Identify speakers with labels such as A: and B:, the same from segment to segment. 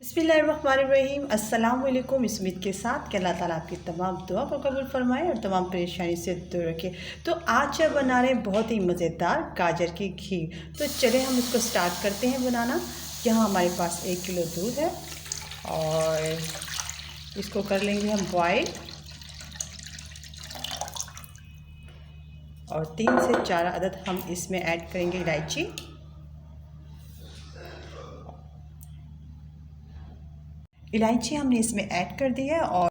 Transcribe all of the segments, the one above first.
A: बिस्मिल्लाहिर्रहमानिर्रहीम। अस्सलाम वालेकुम। इस उम्मीद के साथ कि अल्लाह ताला आपकी तमाम दुआ को कबूल फरमाए और तमाम परेशानी से दूर रखे। तो आज जब बना रहे हैं बहुत ही मज़ेदार गाजर की खीर, तो चले हम इसको स्टार्ट करते हैं बनाना। यहाँ हमारे पास 1 किलो दूध है और इसको कर लेंगे हम बॉयल। और 3 से 4 अदद हम इसमें ऐड करेंगे इलायची। इलायची हमने इसमें ऐड कर दी है और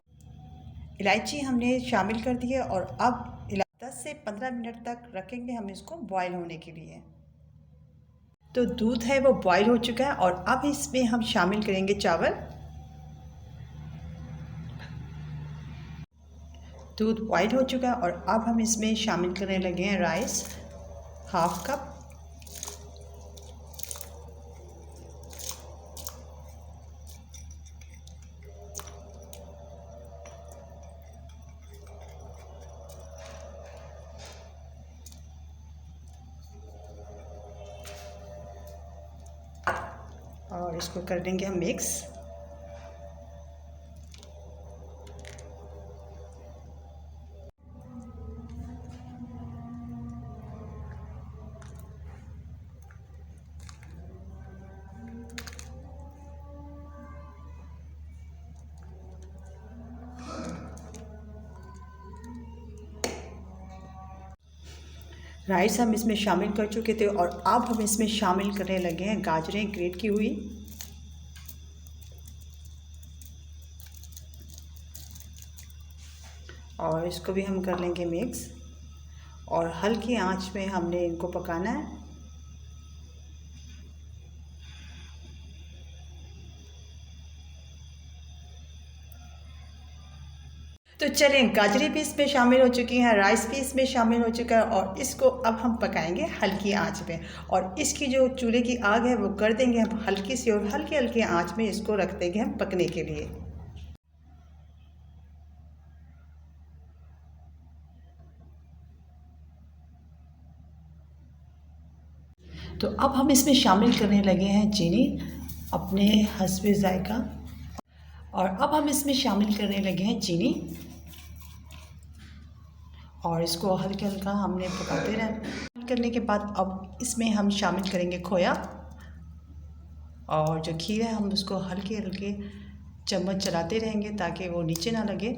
A: इलायची हमने शामिल कर दी है और अब 10 से 15 मिनट तक रखेंगे हम इसको बॉयल होने के लिए। तो दूध है वो बॉयल हो चुका है और अब इसमें हम शामिल करेंगे चावल। दूध बॉयल हो चुका है और अब हम इसमें शामिल करने लगे हैं राइस, हाफ कप। और इसको कर देंगे हम मिक्स। राइस हम इसमें शामिल कर चुके थे और अब हम इसमें शामिल करने लगे हैं गाजरें ग्रेट की हुई। और इसको भी हम कर लेंगे मिक्स और हल्की आंच में हमने इनको पकाना है। तो चलें, गाजरें भी इसमें शामिल हो चुकी हैं, राइस भी इसमें शामिल हो चुका है और इसको अब हम पकाएंगे हल्की आंच में। और इसकी जो चूल्हे की आग है वो कर देंगे हम हल्की सी और हल्की हल्की आंच में इसको रख देंगे हम पकने के लिए। तो अब हम इसमें शामिल करने लगे हैं चीनी अपने हस्बे जायका। और अब हम इसमें शामिल करने लगे हैं चीनी और इसको हल्का हल्का हमने पकाते रहना। करने के बाद अब इसमें हम शामिल करेंगे खोया और जो खीर है हम उसको हल्के हल्के चम्मच चलाते रहेंगे ताकि वो नीचे ना लगे।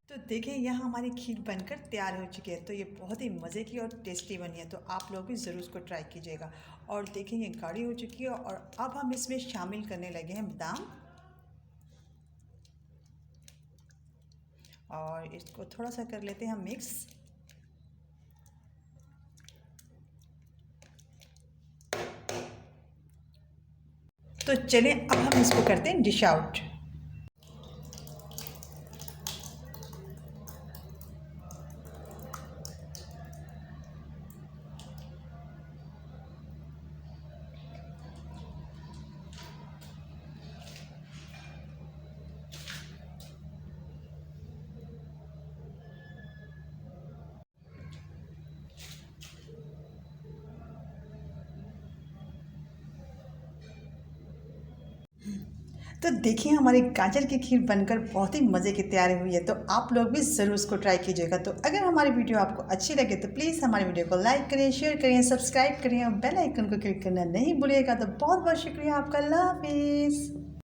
A: तो देखें, यहाँ हमारी खीर बनकर तैयार हो चुकी है। तो ये बहुत ही मज़े की और टेस्टी बनी है, तो आप लोग भी ज़रूर इसको ट्राई कीजिएगा। और देखें ये गाढ़ी हो चुकी है और अब हम इसमें शामिल करने लगे हैं बादाम और इसको थोड़ा सा कर लेते हैं हम मिक्स। तो चलें, अब हम इसको करते हैं डिश आउट। तो देखिए हमारी गाजर की खीर बनकर बहुत ही मज़े की तैयार हुई है। तो आप लोग भी ज़रूर इसको ट्राई कीजिएगा। तो अगर हमारी वीडियो आपको अच्छी लगे तो प्लीज़ हमारी वीडियो को लाइक करें, शेयर करें, सब्सक्राइब करें और बेल आइकन को क्लिक करना नहीं भूलिएगा। तो बहुत बहुत शुक्रिया आपका। अल्लाह हाफिज़।